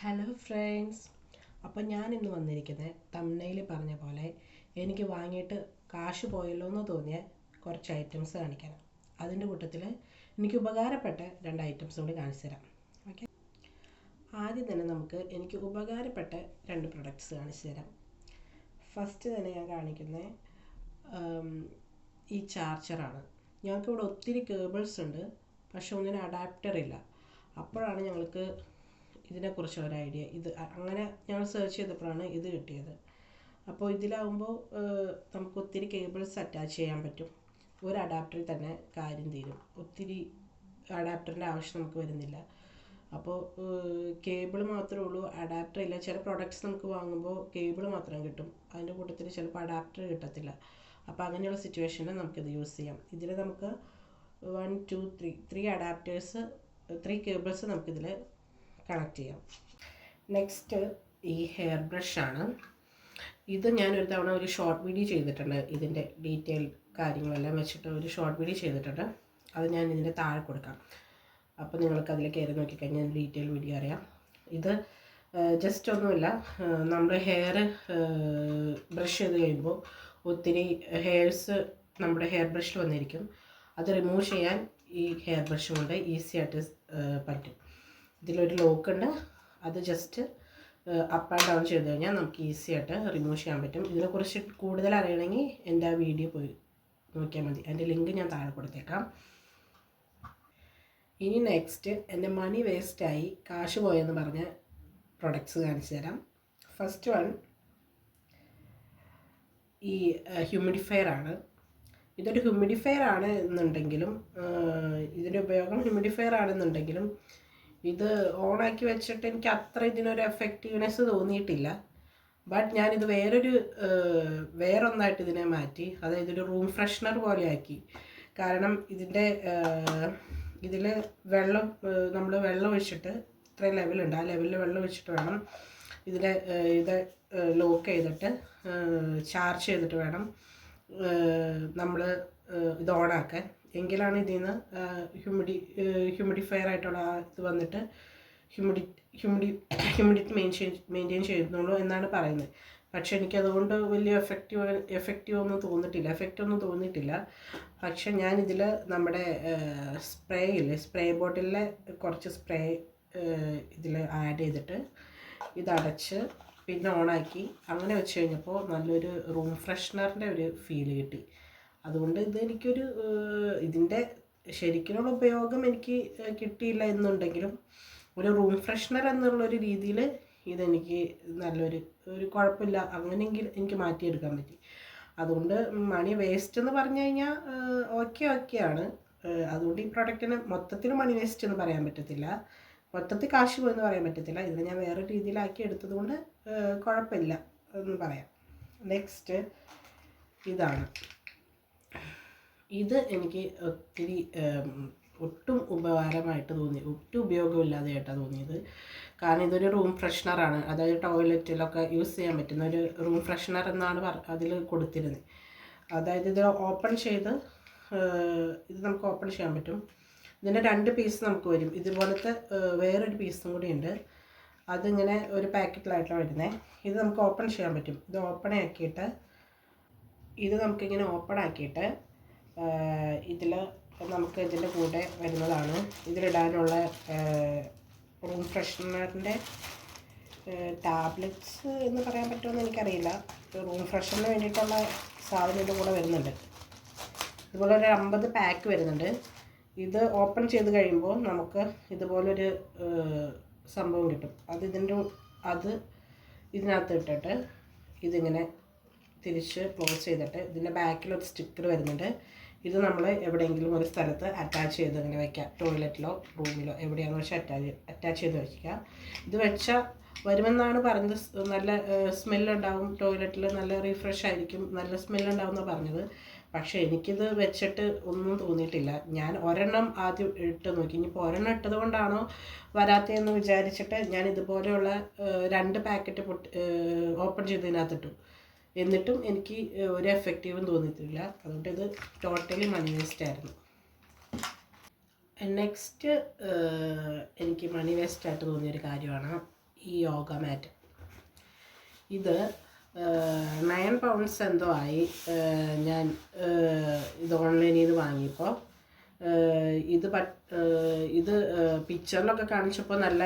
Hello friends, അപ്പോൾ ഞാൻ ഇന്ന് വന്നിരിക്കുന്നത് തംബ്നെയിൽ പറഞ്ഞ പോലെ എനിക്ക് വാങ്ങിയിട്ട് കാശ് പോയല്ലോ എന്ന് തോന്നിയ കുറച്ച് ഐറ്റംസ് കാണിക്കാനാണ്. അതിൻ്റെ കൂട്ടത്തിൽ എനിക്ക് ഉപകാരപ്പെട്ട രണ്ട് ഐറ്റംസ് കൂടി കാണിച്ചു തരാം. ഓക്കെ, ആദ്യം തന്നെ എനിക്ക് ഉപകാരപ്പെട്ട രണ്ട് പ്രൊഡക്ട്സ് കാണിച്ചു തരാം. ഫസ്റ്റ് തന്നെ ഞാൻ കാണിക്കുന്നത് ഈ ചാർജറാണ്. ഞങ്ങൾക്കിവിടെ ഒത്തിരി കേബിൾസ് ഉണ്ട്, പക്ഷെ ഒന്നിനും അഡാപ്റ്റർ ഇല്ല. അപ്പോഴാണ് ഞങ്ങൾക്ക് ഇതിനെക്കുറിച്ചുള്ള ഒരു ഐഡിയ. അങ്ങനെ ഞങ്ങൾ സെർച്ച് ചെയ്തപ്പോഴാണ് ഇത് കിട്ടിയത്. അപ്പോൾ ഇതിലാവുമ്പോൾ നമുക്ക് ഒത്തിരി കേബിൾസ് അറ്റാച്ച് ചെയ്യാൻ പറ്റും. ഒരു അഡാപ്റ്ററിൽ തന്നെ കാര്യം തീരും. ഒത്തിരി അഡാപ്റ്ററിൻ്റെ ആവശ്യം നമുക്ക് വരുന്നില്ല. അപ്പോൾ കേബിൾ മാത്രമേ ഉള്ളൂ, അഡാപ്റ്റർ ഇല്ല. ചില പ്രൊഡക്ട്സ് നമുക്ക് വാങ്ങുമ്പോൾ കേബിൾ മാത്രം കിട്ടും, അതിൻ്റെ കൂട്ടത്തിൽ ചിലപ്പോൾ അഡാപ്റ്റർ കിട്ടത്തില്ല. അപ്പോൾ അങ്ങനെയുള്ള സിറ്റുവേഷനിൽ നമുക്കിത് യൂസ് ചെയ്യാം. ഇതിൽ നമുക്ക് 1 2 3 അഡാപ്റ്റേഴ്സ്, 3 കേബിൾസ് നമുക്കിതിൽ കണക്ട് ചെയ്യാം. നെക്സ്റ്റ് ഈ ഹെയർ ബ്രഷാണ്. ഇത് ഞാനൊരു തവണ ഒരു ഷോർട്ട് വീഡിയോ ചെയ്തിട്ടുണ്ട്. ഇതിൻ്റെ ഡീറ്റെയിൽ കാര്യങ്ങളെല്ലാം വെച്ചിട്ട് ഒരു ഷോർട്ട് വീഡിയോ ചെയ്തിട്ടുണ്ട്. അത് ഞാൻ ഇതിൻ്റെ താഴെ കൊടുക്കാം. അപ്പോൾ നിങ്ങൾക്ക് അതിൽ കയറി നോക്കിക്കഴിഞ്ഞാൽ ഡീറ്റെയിൽ വീഡിയോ അറിയാം. ഇത് ജസ്റ്റ് ഒന്നുമില്ല, നമ്മൾ ഹെയർ ബ്രഷ് ചെയ്ത് കഴിയുമ്പോൾ ഒത്തിരി ഹെയർസ് നമ്മുടെ ഹെയർ ബ്രഷിൽ വന്നിരിക്കും. അത് റിമൂവ് ചെയ്യാൻ ഈ ഹെയർ ബ്രഷ് കൊണ്ട് ഈസി ആയിട്ട് പറ്റും. ഇതിലൊരു ലോക്കുണ്ട്, അത് ജസ്റ്റ് അപ്പ് ആൻഡ് ഡൗൺ ചെയ്ത് കഴിഞ്ഞാൽ നമുക്ക് ഈസി ആയിട്ട് റിമൂവ് ചെയ്യാൻ പറ്റും. ഇതിനെക്കുറിച്ച് കൂടുതൽ അറിയണമെങ്കിൽ എൻ്റെ ആ വീഡിയോ പോയി നോക്കിയാൽ മതി. അതിൻ്റെ ലിങ്ക് ഞാൻ താഴെ കൊടുത്തേക്കാം. ഇനി നെക്സ്റ്റ് എൻ്റെ മണി വേസ്റ്റായി കാശ് പോയെന്ന് പറഞ്ഞ പ്രൊഡക്ട്സ് കാണിച്ചു തരാം. ഫസ്റ്റ് വൺ ഈ ഹ്യൂമിഡിഫയർ ആണ്. ഇതൊരു ഹ്യൂമിഡിഫയർ ആണ് എന്നുണ്ടെങ്കിലും, ഇതിൻ്റെ ഉപയോഗം ഹ്യൂമിഡിഫയർ ആണെന്നുണ്ടെങ്കിലും ഇത് ഓണാക്കി വെച്ചിട്ട് എനിക്ക് അത്ര ഇതിനൊരു എഫക്റ്റീവ്നെസ് തോന്നിയിട്ടില്ല. ബട്ട് ഞാനിത് വേറൊന്നായിട്ട് ഇതിനെ മാറ്റി, അതായത് ഒരു റൂം ഫ്രഷ്നർ പോലെ ആക്കി. കാരണം ഇതിൽ നമ്മൾ വെള്ളം ഒഴിച്ചിട്ട് ഇത്രയും ലെവലുണ്ട്, ആ ലെവലിൽ വെള്ളം ഒഴിച്ചിട്ട് വേണം ഇത് ലോക്ക് ചെയ്തിട്ട് ചാർജ് ചെയ്തിട്ട് വേണം നമ്മൾ ഇത് ഓണാക്കാൻ. എങ്കിലാണ് ഇതിൽ നിന്ന് ഹ്യൂമിഡിഫയർ ആയിട്ടുള്ള ഇത് വന്നിട്ട് ഹ്യൂമിഡിറ്റി മെയിൻറ്റെയിൻ ചെയ്യുന്നുള്ളൂ എന്നാണ് പറയുന്നത്. പക്ഷെ എനിക്കതുകൊണ്ട് വലിയ എഫക്റ്റീവ് ഒന്നും തോന്നിയിട്ടില്ല. പക്ഷെ ഞാനിതിൽ നമ്മുടെ സ്പ്രേ ബോട്ടിലിലെ കുറച്ച് സ്പ്രേ ഇതിൽ ആഡ് ചെയ്തിട്ട് ഇതടച്ച് പിന്നെ ഓണാക്കി അങ്ങനെ വെച്ച് കഴിഞ്ഞപ്പോൾ നല്ലൊരു റൂം ഫ്രഷ്നറിൻ്റെ ഒരു ഫീല് കിട്ടി. അതുകൊണ്ട് ഇതിൻ്റെ ശരിക്കുള്ള ഉപയോഗം എനിക്ക് കിട്ടിയില്ല എന്നുണ്ടെങ്കിലും ഒരു റൂം ഫ്രഷ്നർ എന്നുള്ളൊരു രീതിയിൽ ഇതെനിക്ക് നല്ലൊരു കുഴപ്പമില്ല, അങ്ങനെയെങ്കിൽ എനിക്ക് മാറ്റിയെടുക്കാൻ പറ്റി. അതുകൊണ്ട് മണി വേസ്റ്റ് എന്ന് പറഞ്ഞു കഴിഞ്ഞാൽ ഓക്കെയാണ്. അതുകൊണ്ട് ഈ പ്രൊഡക്റ്റിന് മൊത്തത്തിൽ മണി വേസ്റ്റ് എന്ന് പറയാൻ പറ്റത്തില്ല, മൊത്തത്തിൽ കാശ് പോയെന്ന് പറയാൻ പറ്റത്തില്ല. ഇതിനെ ഞാൻ വേറെ രീതിയിലാക്കി എടുത്തത് കൊണ്ട് കുഴപ്പമില്ല എന്ന് പറയാം. നെക്സ്റ്റ് ഇതാണ്. ഇത് എനിക്ക് ഒട്ടും ഉപകാരമായിട്ട് തോന്നി, ഒട്ടും ഉപയോഗമില്ലാതെയായിട്ടാണ് തോന്നിയത്. കാരണം ഇതൊരു റൂം ഫ്രഷ്നറാണ്, അതായത് ടോയ്ലറ്റിലൊക്കെ യൂസ് ചെയ്യാൻ പറ്റുന്ന ഒരു റൂം ഫ്രഷ്നർ എന്നാണ് അതിൽ കൊടുത്തിരുന്നത്. അതായത് ഇത് ഓപ്പൺ ചെയ്ത് ഇത് നമുക്ക് ഓപ്പൺ ചെയ്യാൻ പറ്റും. ഇതിൻ്റെ 2 പീസ് നമുക്ക് വരും. ഇതുപോലത്തെ വേറൊരു പീസും കൂടി ഉണ്ട്, അതിങ്ങനെ ഒരു പാക്കറ്റിലായിട്ടാണ് വരുന്നത്. ഇത് നമുക്ക് ഓപ്പൺ ചെയ്യാൻ പറ്റും. ഇത് നമുക്കിങ്ങനെ ഓപ്പൺ ആക്കിയിട്ട് നമുക്ക് ഇതിൻ്റെ കൂടെ വരുന്നതാണ് ഇതിലിടാനുള്ള റൂം ഫ്രഷ്നറിൻ്റെ ടാബ്ലറ്റ്സ് എന്ന് പറയാൻ പറ്റുമെന്ന് എനിക്കറിയില്ല. റൂം ഫ്രഷ്നറിന് വേണ്ടിയിട്ടുള്ള സാധനം ഇതിൻ്റെ കൂടെ വരുന്നുണ്ട്. ഇതുപോലെ ഒരു 50 പാക്ക് വരുന്നുണ്ട്. ഇത് ഓപ്പൺ ചെയ്ത് കഴിയുമ്പോൾ നമുക്ക് ഇതുപോലൊരു സംഭവം കിട്ടും. അത് ഇതിനകത്ത് ഇട്ടിട്ട് ഇതിങ്ങനെ തിരിച്ച് ക്ലോസ് ചെയ്തിട്ട് ഇതിൻ്റെ ബാക്കിലൊരു സ്റ്റിക്കർ വരുന്നുണ്ട്. ഇത് നമ്മൾ എവിടെയെങ്കിലും ഒരു സ്ഥലത്ത് അറ്റാച്ച് ചെയ്ത് ഇങ്ങനെ വയ്ക്കാം. ടോയ്ലറ്റിലോ റൂമിലോ എവിടെയാണെന്ന് വെച്ചാൽ അറ്റാച്ച് ചെയ്ത് വയ്ക്കുക. ഇത് വെച്ചാൽ വരുമെന്നാണ് പറഞ്ഞത്. നല്ല സ്മെല്ലുണ്ടാവും, ടോയ്ലറ്റിൽ നല്ല റീഫ്രഷ് ആയിരിക്കും, നല്ല സ്മെല്ലുണ്ടാവും എന്നാണ് പറഞ്ഞത്. പക്ഷേ എനിക്കിത് വെച്ചിട്ട് ഒന്നും തോന്നിയിട്ടില്ല. ഞാൻ ഒരെണ്ണം ആദ്യം ഇട്ട് നോക്കി, ഇനിയിപ്പോൾ ഒരെണ്ണം ഇട്ടത് കൊണ്ടാണോ വരാത്തതെന്ന് വിചാരിച്ചിട്ട് ഞാൻ ഇതുപോലെയുള്ള 2 പാക്കറ്റ് ഓപ്പൺ ചെയ്തതിനകത്തിട്ടു. എന്നിട്ടും എനിക്ക് ഒരു എഫക്റ്റീവും തോന്നിയിട്ടില്ല. അതുകൊണ്ട് ഇത് ടോട്ടലി മണി വേസ്റ്റ് ആയിരുന്നു. നെക്സ്റ്റ് എനിക്ക് മണി വേസ്റ്റായിട്ട് തോന്നിയൊരു കാര്യമാണ് ഈ യോഗ മാറ്റ്. ഇത് 9 പൗണ്ട്സ് എന്തോ ആയി. ഞാൻ ഇത് ഓൺലൈനിൽ നിന്ന് വാങ്ങിയപ്പോൾ ഇത് പിക്ചറിലൊക്കെ കാണിച്ചപ്പോൾ നല്ല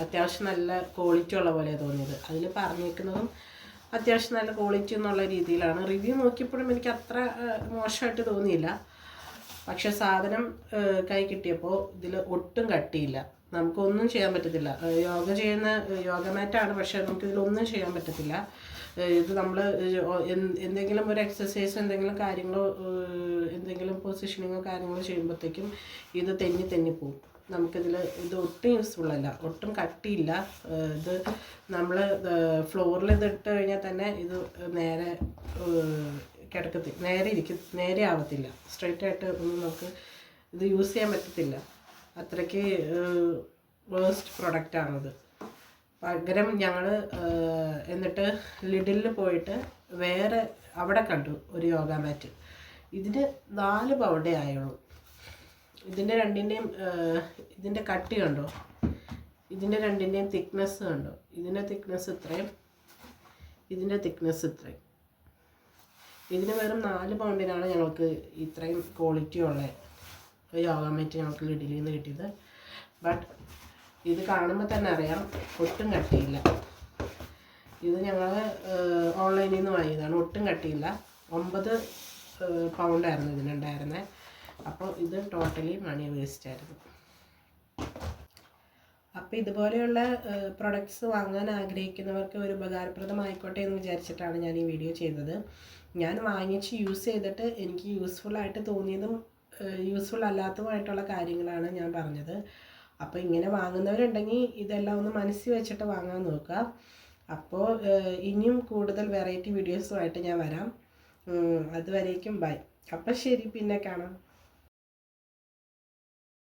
അത്യാവശ്യം നല്ല ക്വാളിറ്റി ഉള്ള പോലെ തോന്നിയത്. അതിൽ പറഞ്ഞേക്കുന്നതും അത്യാവശ്യം നല്ല ക്വാളിറ്റി എന്നുള്ള രീതിയിലാണ്. റിവ്യൂ നോക്കിയപ്പോഴും എനിക്ക് അത്ര മോശമായിട്ട് തോന്നിയില്ല. പക്ഷെ സാധനം കൈ കിട്ടിയപ്പോൾ ഇതിൽ ഒട്ടും കട്ടിയില്ല. നമുക്കൊന്നും ചെയ്യാൻ പറ്റത്തില്ല. യോഗ മാറ്റാണ്, പക്ഷെ നമുക്കിതിലൊന്നും ചെയ്യാൻ പറ്റത്തില്ല. ഇത് നമ്മൾ എന്തെങ്കിലും ഒരു എക്സസൈസ് എന്തെങ്കിലും കാര്യങ്ങളോ എന്തെങ്കിലും പൊസിഷനിങ്ങോ കാര്യങ്ങളോ ചെയ്യുമ്പോഴത്തേക്കും ഇത് തെന്നി പോകും. ഇത് ഒട്ടും യൂസ്ഫുൾ അല്ല, ഒട്ടും കട്ടിയില്ല. ഇത് നമ്മൾ ഫ്ലോറിൽ ഇതിട്ട് കഴിഞ്ഞാൽ തന്നെ ഇത് നേരെ നേരെ ആവത്തില്ല. സ്ട്രെയിറ്റ് ആയിട്ട് ഒന്നും നമുക്ക് ഇത് യൂസ് ചെയ്യാൻ പറ്റത്തില്ല. അത്രയ്ക്ക് വേസ്റ്റ് പ്രൊഡക്റ്റാണിത്. പകരം ഞങ്ങൾ എന്നിട്ട് ലിഡിലിൽ പോയിട്ട് വേറെ അവിടെ കണ്ടു ഒരു യോഗ മാറ്റ്. ഇതിന് 4 പൗണ്ടേ ആയുള്ളൂ. ഇതിൻ്റെ രണ്ടിൻ്റെയും ഇതിൻ്റെ കട്ടി കണ്ടോ, ഇതിൻ്റെ രണ്ടിൻ്റെയും തിക്നെസ് കണ്ടോ. ഇതിൻ്റെ തിക്നെസ് ഇത്രയും, ഇതിൻ്റെ തിക്നെസ് ഇത്രയും. ഇതിന് വെറും 4 പൗണ്ടിനാണ് ഞങ്ങൾക്ക് ഇത്രയും ക്വാളിറ്റി ഉള്ള യോഗ മാറ്റ് ഞങ്ങൾക്ക് ലിഡിലിൽ നിന്ന് കിട്ടിയത്. ബട്ട് ഇത് കാണുമ്പോൾ തന്നെ അറിയാം ഒട്ടും കട്ടിയില്ല. ഇത് ഞങ്ങൾ ഓൺലൈനിൽ നിന്ന് വാങ്ങിയതാണ്. ഒട്ടും കട്ടിയില്ല. 9 പൗണ്ടായിരുന്നു ഇതിനുണ്ടായിരുന്നത്. അപ്പോൾ ഇത് ടോട്ടലി മണി വേസ്റ്റ് ആയിരുന്നു. അപ്പോൾ ഇതുപോലെയുള്ള പ്രൊഡക്ട്സ് വാങ്ങാൻ ആഗ്രഹിക്കുന്നവർക്ക് ഒരു ഉപകാരപ്രദമായിക്കോട്ടെ എന്ന് വിചാരിച്ചിട്ടാണ് ഞാൻ ഈ വീഡിയോ ചെയ്തത്. ഞാൻ വാങ്ങിച്ച് യൂസ് ചെയ്തിട്ട് എനിക്ക് യൂസ്ഫുള്ളായിട്ട് തോന്നിയതും യൂസ്ഫുൾ അല്ലാത്തതുമായിട്ടുള്ള കാര്യങ്ങളാണ് ഞാൻ പറഞ്ഞത്. അപ്പോൾ ഇങ്ങനെ വാങ്ങുന്നവരുണ്ടെങ്കിൽ ഇതെല്ലാം ഒന്ന് മനസ്സിൽ വെച്ചിട്ട് വാങ്ങാൻ നോക്കുക. അപ്പോൾ ഇനിയും കൂടുതൽ വെറൈറ്റി വീഡിയോസുമായിട്ട് ഞാൻ വരാം. അതുവരേക്കും ബൈ. അപ്പോൾ ശരി, പിന്നെ കാണാം.